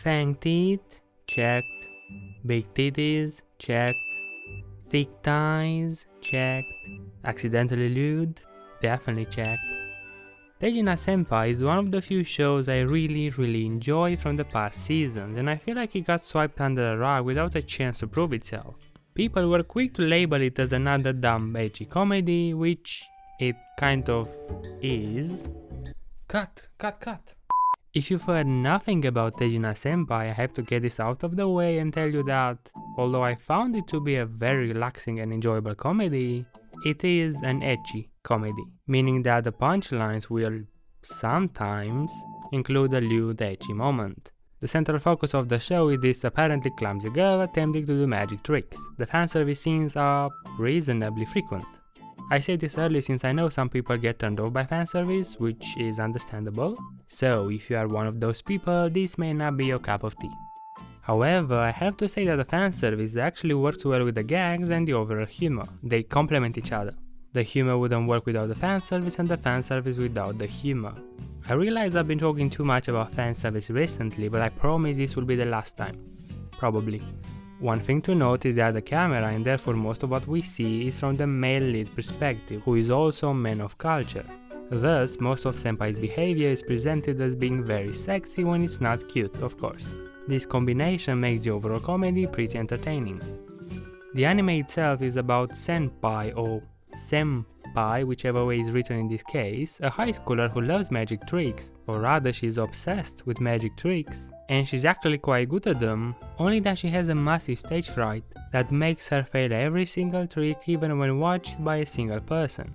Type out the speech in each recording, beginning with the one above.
Fang teeth? Checked. Big titties? Checked. Thick thighs? Checked. Accidentally lewd? Definitely checked. Tejina Senpai is one of the few shows I really enjoy from the past seasons, and I feel like it got swept under the rug without a chance to prove itself. People were quick to label it as another dumb edgy comedy, which it kind of is. Cut. If you've heard nothing about Tejina Senpai, I have to get this out of the way and tell you that, although I found it to be a very relaxing and enjoyable comedy, it is an edgy comedy, meaning that the punchlines will sometimes include a lewd edgy moment. The central focus of the show is this apparently clumsy girl attempting to do magic tricks. The fanservice scenes are reasonably frequent. I say this early since I know some people get turned off by fanservice, which is understandable, so if you are one of those people, this may not be your cup of tea. However, I have to say that the fanservice actually works well with the gags and the overall humor. They complement each other. The humor wouldn't work without the fanservice and the fanservice without the humor. I realize I've been talking too much about fanservice recently, but I promise this will be the last time. Probably. One thing to note is that the camera, and therefore most of what we see, is from the male lead perspective, who is also a man of culture. Thus, most of Senpai's behavior is presented as being very sexy when it's not cute, of course. This combination makes the overall comedy pretty entertaining. The anime itself is about Senpai or Sempai, whichever way is written in this case, a high schooler who loves magic tricks, or rather she's obsessed with magic tricks, and she's actually quite good at them, only that she has a massive stage fright that makes her fail every single trick even when watched by a single person.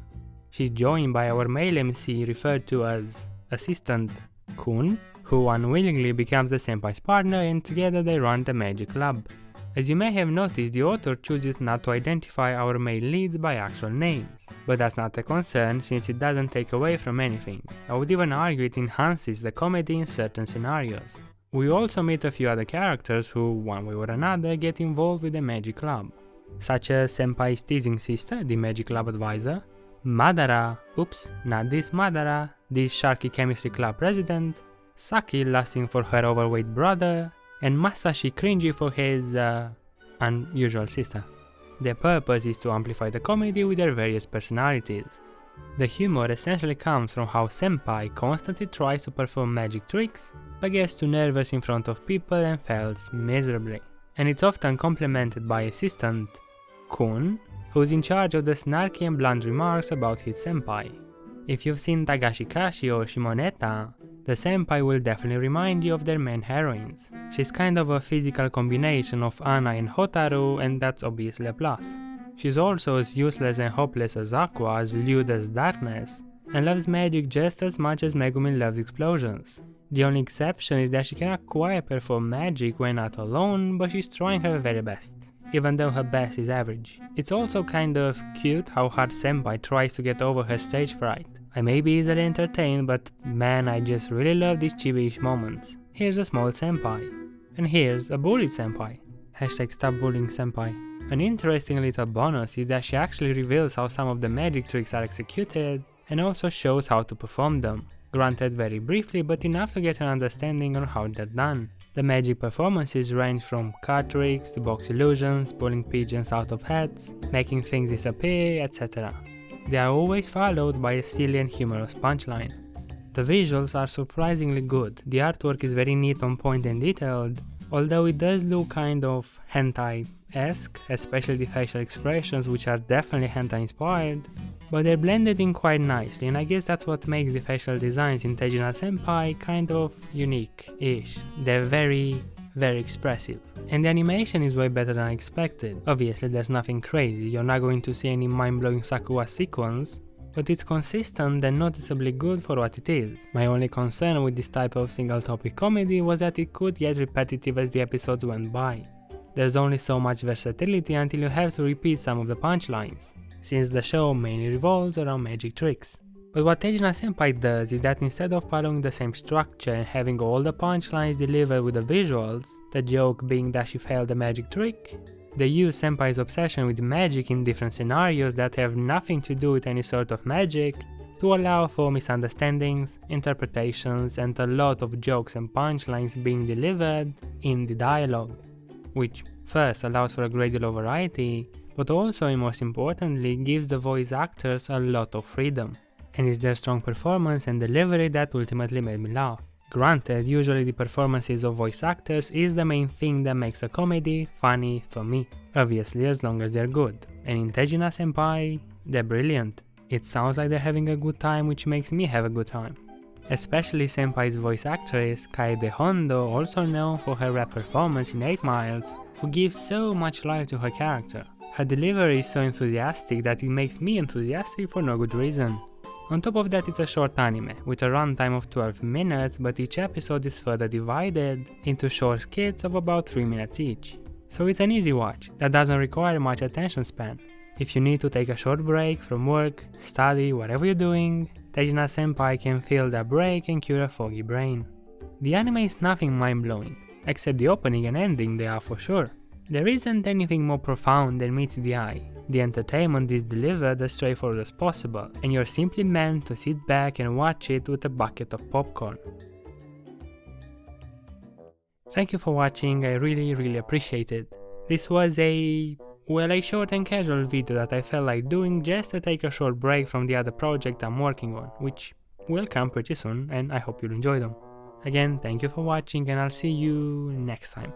She's joined by our male MC referred to as Assistant Kun, who unwillingly becomes the senpai's partner, and together they run the magic club. As you may have noticed, the author chooses not to identify our male leads by actual names, but that's not a concern since it doesn't take away from anything. I would even argue it enhances the comedy in certain scenarios. We also meet a few other characters who, one way or another, get involved with the magic club, such as Senpai's teasing sister, the magic club advisor, Madara, this Sharky Chemistry Club president, Saki lusting for her overweight brother, and Masashi cringy for his unusual sister. Their purpose is to amplify the comedy with their various personalities. The humor essentially comes from how Senpai constantly tries to perform magic tricks, but gets too nervous in front of people and fails miserably. And it's often complemented by Assistant Kun, who's in charge of the snarky and blunt remarks about his senpai. If you've seen Tagashikashi or Shimoneta, the senpai will definitely remind you of their main heroines. She's kind of a physical combination of Anna and Hotaru, and that's obviously a plus. She's also as useless and hopeless as Aqua, as lewd as Darkness, and loves magic just as much as Megumi loves explosions. The only exception is that she cannot quite perform magic when not alone, but she's trying her very best, even though her best is average. It's also kind of cute how hard Senpai tries to get over her stage fright. I may be easily entertained, but man, I just really love these chibi-ish moments. Here's a small senpai. And here's a bullied senpai. Hashtag stop bullying senpai. An interesting little bonus is that she actually reveals how some of the magic tricks are executed, and also shows how to perform them. Granted very briefly, but enough to get an understanding on how they're done. The magic performances range from card tricks to box illusions, pulling pigeons out of hats, making things disappear, etc. They are always followed by a silly and humorous punchline. The visuals are surprisingly good. The artwork is very neat, on point and detailed, although it does look kind of hentai-esque, especially the facial expressions, which are definitely hentai inspired, but they're blended in quite nicely, and I guess that's what makes the facial designs in Tejina Senpai kind of unique-ish. They're very expressive. And the animation is way better than I expected. Obviously there's nothing crazy, you're not going to see any mind-blowing Sakura sequence, but it's consistent and noticeably good for what it is. My only concern with this type of single topic comedy was that it could get repetitive as the episodes went by. There's only so much versatility until you have to repeat some of the punchlines, since the show mainly revolves around magic tricks. But what Tejina Senpai does is that instead of following the same structure and having all the punchlines delivered with the visuals, the joke being that she failed the magic trick, they use Senpai's obsession with magic in different scenarios that have nothing to do with any sort of magic to allow for misunderstandings, interpretations, and a lot of jokes and punchlines being delivered in the dialogue, which first allows for a great deal of variety, but also, and most importantly, gives the voice actors a lot of freedom. And it's their strong performance and delivery that ultimately made me laugh. Granted, usually the performances of voice actors is the main thing that makes a comedy funny for me, obviously as long as they're good, and in Tejina Senpai, they're brilliant. It sounds like they're having a good time, which makes me have a good time. Especially Senpai's voice actress, Kaede Hondo, also known for her rap performance in 8 Miles, who gives so much life to her character. Her delivery is so enthusiastic that it makes me enthusiastic for no good reason. On top of that, it's a short anime, with a runtime of 12 minutes, but each episode is further divided into short skits of about 3 minutes each. So it's an easy watch that doesn't require much attention span. If you need to take a short break from work, study, whatever you're doing, Tejina Senpai can fill that break and cure a foggy brain. The anime is nothing mind-blowing, except the opening and ending, they are for sure. There isn't anything more profound than meets the eye. The entertainment is delivered as straightforward as possible, and you're simply meant to sit back and watch it with a bucket of popcorn. Thank you for watching, I really appreciate it. This was a short and casual video that I felt like doing just to take a short break from the other project I'm working on, which will come pretty soon, and I hope you'll enjoy them. Again, thank you for watching, and I'll see you next time.